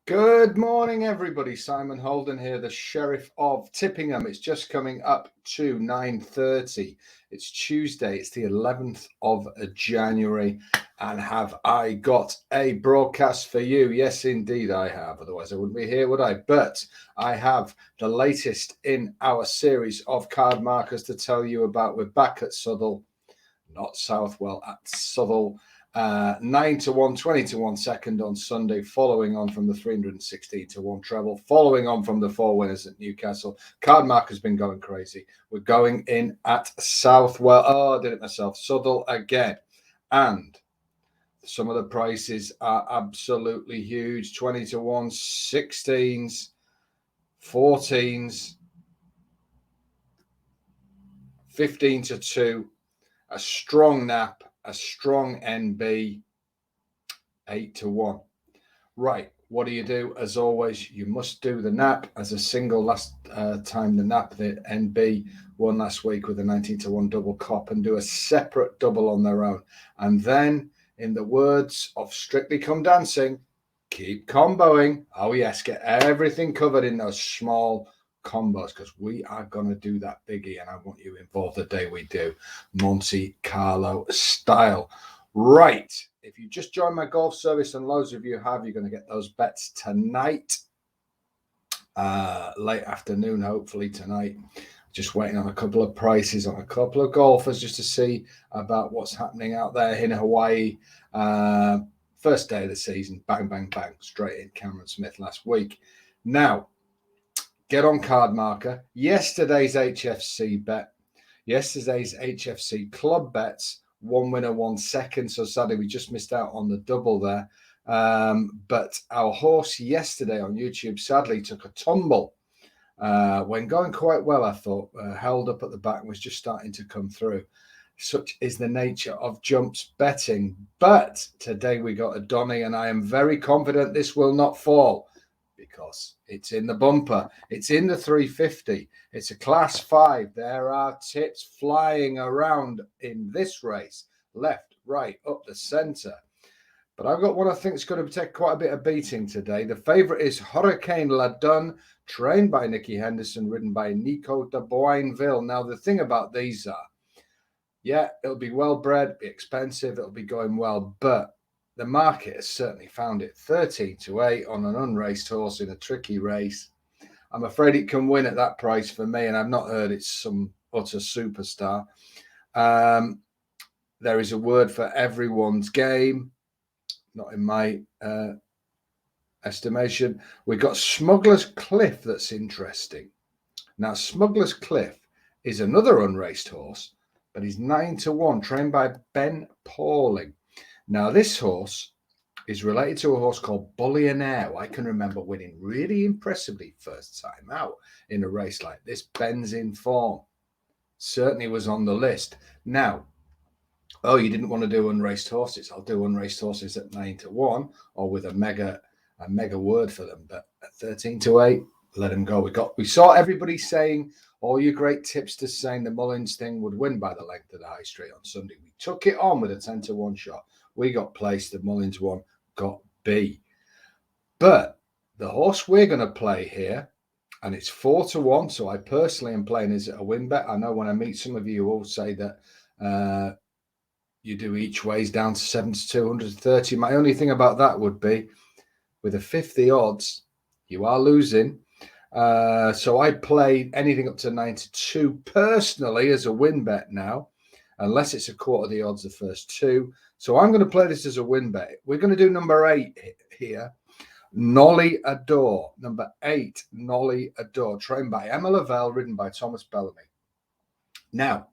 Good morning, everybody. Simon Holden here, the Sheriff of Tippingham. It's just coming up to 9:30. It's Tuesday. It's the 11th of January. And have I got a broadcast for you? Yes, indeed I have. Otherwise I wouldn't be here, would I? But I have the latest in our series of card markers to tell you about. We're back at Southwell, not Southwell, at Southwell. 9 to 1, 20 to 1 second on Sunday, following on from the 316 to 1 treble, following on from the 4 winners at Newcastle. Card marker's been going crazy. We're going in at Southwell. Oh, I did it myself. Southwell again. And some of the prices are absolutely huge. 20 to 1, 16s, 14s, 15 to 2, a strong nap, a strong NB, 8 to 1. Right, what do? As always, you must do the nap as a single. Last time the nap, the NB won last week with a 19 to 1 double cop, and do a separate double on their own. And then, in the words of Strictly Come Dancing, keep comboing. Oh yes, get everything covered in those small combos, because we are going to do that biggie, and I want you involved the day we do, Monte Carlo style. Right, if you just joined my golf service, and loads of you have, you're going to get those bets tonight, late afternoon, hopefully tonight. Just waiting on a couple of prices on a couple of golfers just to see about what's happening out there in Hawaii. First day of the season, bang, bang, bang, straight in. Cameron Smith last week. Now, get on card marker. Yesterday's HFC bet, yesterday's HFC club bets, 1 winner, 1 second. So sadly, we just missed out on the double there. But our horse yesterday on YouTube sadly took a tumble. When going quite well, I thought, held up at the back and was just starting to come through. Such is the nature of jumps betting. But today we got a Donny, and I am very confident this will not fall, because it's in the bumper. It's in the 350. It's a class 5. There are tips flying around in this race. Left, right, up the centre. But I've got one I think is going to take quite a bit of beating today. The favourite is Hurricane Ladun, trained by Nicky Henderson, ridden by Nico de Boinville. Now, the thing about these are, yeah, it'll be well bred, be expensive, it'll be going well, but the market has certainly found it. 13 to 8 on an unraced horse in a tricky race. I'm afraid it can win at that price for me, and I've not heard it's some utter superstar. There is a word for everyone's game, not in my estimation. We've got Smuggler's Cliff that's interesting. Now, Smuggler's Cliff is another unraced horse, but he's 9 to 1, trained by Ben Pauling. Now, this horse is related to a horse called Bullionaire. I can remember winning really impressively first time out in a race like this. Ben's in form. Certainly was on the list. Now, oh, you didn't want to do unraced horses. I'll do unraced horses at 9 to 1, or with a mega word for them. But at 13 to 8, let him go. We saw everybody saying, all you great tipsters saying the Mullins thing would win by the length of the high straight on Sunday. We took it on with a 10 to 1 shot. We got placed. The Mullins one got B. But the horse we're going to play here, and it's 4 to 1. So I personally am playing as a win bet. I know when I meet some of you all say that you do each ways down to 7 to 230. My only thing about that would be, with a 50 odds, you are losing. So I played anything up to 9 to 2 personally as a win bet now, unless it's a quarter of the odds the first two. So I'm going to play this as a win bet. We're going to do number 8 here. Nolly Adore. Number 8, Nolly Adore, trained by Emma Lavelle, ridden by Thomas Bellamy. Now,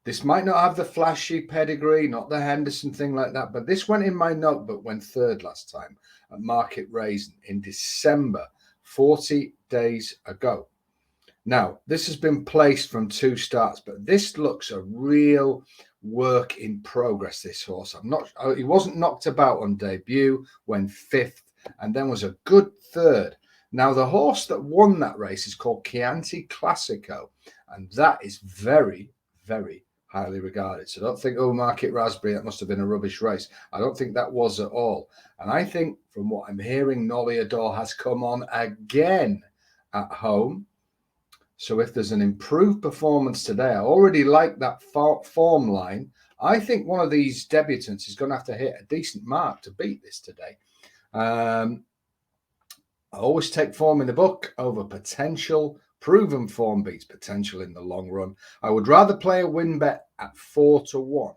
this might not have the flashy pedigree, not the Henderson thing like that, but this went in my notebook, went third last time at Market Raisin in December, 40 days ago. Now, this has been placed from 2 starts, but this looks a real work in progress, this horse. He wasn't knocked about on debut, went 5th, and then was a good 3rd. Now, the horse that won that race is called Chianti Classico, and that is very, very highly regarded. So don't think, oh, Market Raspberry, that must have been a rubbish race. I don't think that was at all. And I think from what I'm hearing, Nolly-Adore has come on again at home. So if there's an improved performance today, I already like that form line. I think one of these debutants is going to have to hit a decent mark to beat this today. I always take form in the book over potential. Proven form beats potential in the long run. I would rather play a win bet at 4-1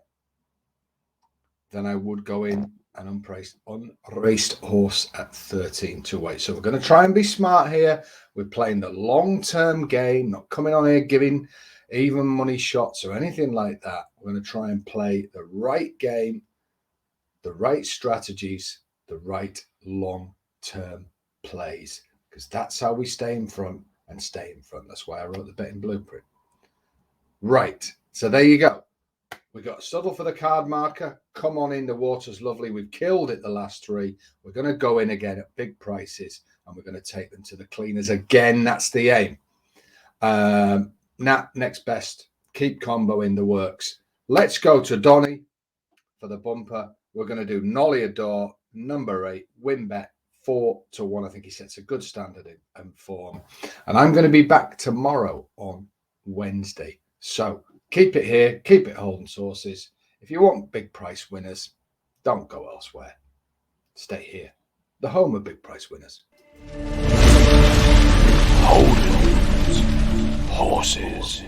than I would go in an unraced horse at 13-8. So we're going to try and be smart here. We're playing the long-term game, not coming on here giving even money shots or anything like that. We're going to try and play the right game, the right strategies, the right long-term plays, because that's how we stay in front and stay in front. That's why I wrote the betting blueprint. Right. So there you go. We've got a subtle for the card marker. Come on in. The water's lovely. We've killed it the last 3. We're going to go in again at big prices, and we're going to take them to the cleaners again. That's the aim. Next best. Keep combo in the works. Let's go to Donny for the bumper. We're going to do Nolly-Adore, number 8, win bet 4-1. I think he sets a good standard in form. And I'm going to be back tomorrow on Wednesday. So keep it here. Keep it Holden Sources. If you want big price winners, don't go elsewhere. Stay here. The home of big price winners. HOLDENS. Horses.